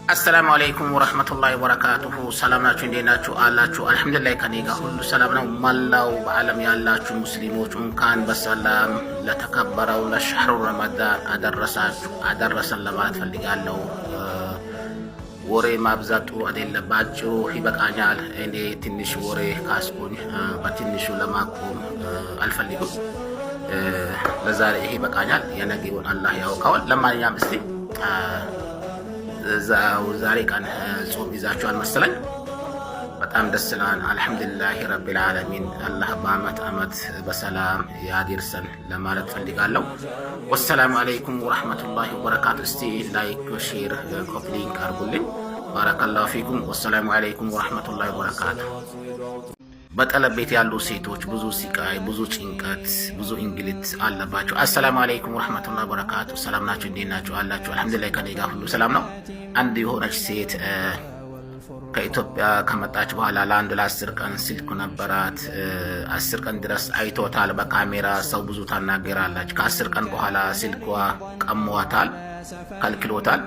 السلام عليكم ورحمة الله وبركاته. سلامنا عندنا አላችሁ አልহামዱሊላህ ከኔ ጋር ሁሉ ሰላም ነው። መላው በአለም ያላችሁ ሙስሊሞች እንኳን በሰላም ለተከበረው ለሸህሩ ረመዳን አደረሰን ለማለት ፈልጋለሁ። ወሬ ማብዛቱ አይደለባችሁ ይበቃኛል። እኔ ትንሽ ወሬ ካስኩኝ በትንሹ ለማቆም አልፈልግም። ለዛሬ ይሄ ይበቃኛል። የነገውን አላህ ያውቀዋል። ለማንኛውም እስቲ ዛሬ ቀን ጾም ይዛችኋል መሰለኝ። በጣም ደስ ይላል። አልহামዱሊላህ ረቢል ዓለሚን። አላህ በአመት በሰላም ያድርሰን ለማለት ፈልጋለሁ። ወሰላሙ አለይኩም ወራህመቱላሂ ወበረካቱ። እስቲ ላይክ ሼር ኮፕሊንግ አርጉልኝ። ባረከላሁ ፊኩም። ወሰላሙ አለይኩም ወራህመቱላሂ ወበረካቱ። በጠለብ ቤት ያሉ ሴቶች ብዙ ሲቃይ፣ ብዙ ጭንቀት፣ ብዙ እንግልት አለባቸው። አሰላሙ አለይኩም ወራህመቱላሂ ወበረካቱ። ሰላም ናችሁ? እንዴት ናችሁ? አላችሁ? አልহামዱሊላህ ከኔ ጋር ሁሉ ሰላም ነው። አንድ የሆነች ሴት ከኢትዮጵያ ከመጣች በኋላ ለ10 ቀን ስልክ ነበራት። 10 ቀን ድረስ አይቶታል በካሜራ። ሰው ብዙ ታናገራለች። ከ10 ቀን በኋላ ስልኳ ቀሟታል፣ ከልክሎታል።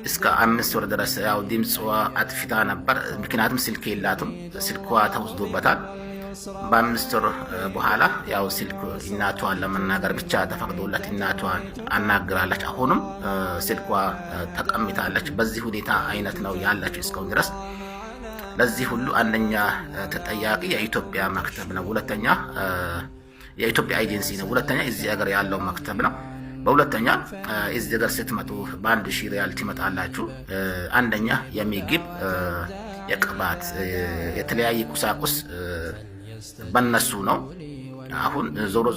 እስከ 5 ወር ድረስ ያው ድምጽዋ አጥፍታ ነበር። ምክንያቱም ስልክ የላትም፣ ስልኳ ተወስዶበታል። በ5 ወር በኋላ ያው ስልክ እናቷን ለመናገር ብቻ ተፈቅዶላት እናቷን አናግራለች። አሁንም ስልኳ ተቀምጣለች። በዚህ ሁኔታ አይነት ነው ያለችው እስካሁን ድረስ። ለዚህ ሁሉ አንደኛ ተጠያቂ የኢትዮጵያ መክተብ ነው። ሁለተኛ የኢትዮጵያ ኤጀንሲ ነው። ሁለተኛ እዚህ ሀገር ያለው መክተብ ነው። በሁለተኛ እዚህ ሀገር ስትመጡ በ1000 ሪያል ትመጣላችሁ። አንደኛ የሚግብ የቅባት የተለያየ ቁሳቁስ በነሱ ነው። አሁን ዞሮ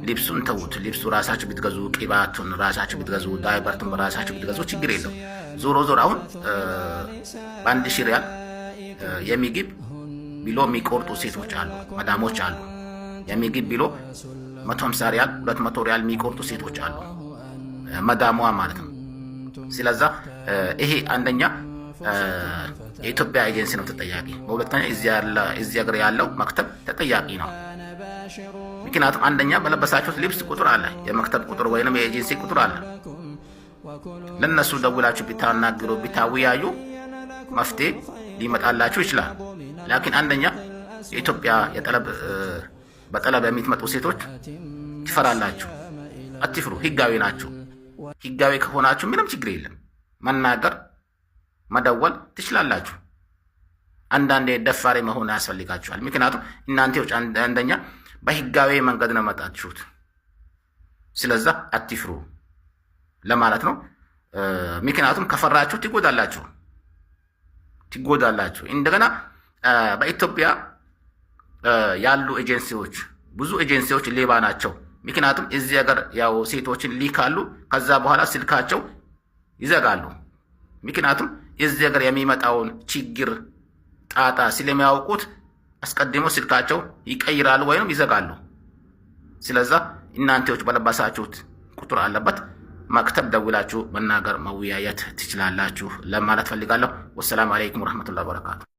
ልብሱን ተውት። ልብሱ ራሳችሁ ብትገዙ፣ ቅባቱን ራሳችሁ ብትገዙ፣ ዳይፐርቱን ራሳችሁ ብትገዙ ችግር የለው። ዞሮ አሁን በ1000 ሪያል የሚግብ ቢሎ የሚቆርጡ ሴቶች አሉ፣ መዳሞች አሉ። የሚግብ ቢሎ 150 ሪያል 200 ሪያል የሚቆርጡ ሴቶች አሉ፣ መዳሟ ማለት ነው። ስለዚህ ይሄ አንደኛ የኢትዮጵያ ኤጀንሲ ነው ተጠያቂ። በሁለተኛ እዚህ ሀገር ያለው መክተብ ተጠያቂ ነው። ምክንያቱም አንደኛ በለበሳችሁት ልብስ ቁጥር አለ፣ የመክተብ ቁጥር ወይንም የኤጀንሲ ቁጥር አለ። ለነሱ ደውላችሁ ቢታናግሩ ቢታወያዩ መፍትሄ ሊመጣላችሁ ይችላል። ላኪን አንደኛ የኢትዮጵያ በጠለብ የሚትመጡ ሴቶች ትፈራላችሁ። አትፍሩ፣ ህጋዊ ናችሁ። ህጋዊ ከሆናችሁ ምንም ችግር የለም። መናገር መደወል ትችላላችሁ። አንዳንዴ ደፋሪ መሆን ያስፈልጋችኋል። ምክንያቱም እናንተዎች አንደኛ በህጋዊ መንገድ ነው መጣችሁት። ስለዚህ አትፍሩ ለማለት ነው። ምክንያቱም ከፈራችሁ ትጎዳላችሁ። እንደገና በኢትዮጵያ ያሉ ኤጀንሲዎች ብዙ ኤጀንሲዎች ሌባ ናቸው። ምክንያቱም እዚህ ሀገር ያው ሴቶችን ሊካሉ፣ ከዛ በኋላ ስልካቸው ይዘጋሉ። ምክንያቱም እዚህ ሀገር የሚመጣውን ችግር ጣጣ ስለሚያውቁት አስቀድሞ ስልካቸው ይቀይራሉ ወይንም ይዘጋሉ። ስለዚህ እናንተዎች በለባሳችሁት ቁጥር አለበት መክተብ ደውላችሁ መናገር መወያየት ትችላላችሁ ለማለት ፈልጋለሁ። ወሰላሙ አለይኩም ወራህመቱላሂ ወበረካቱ።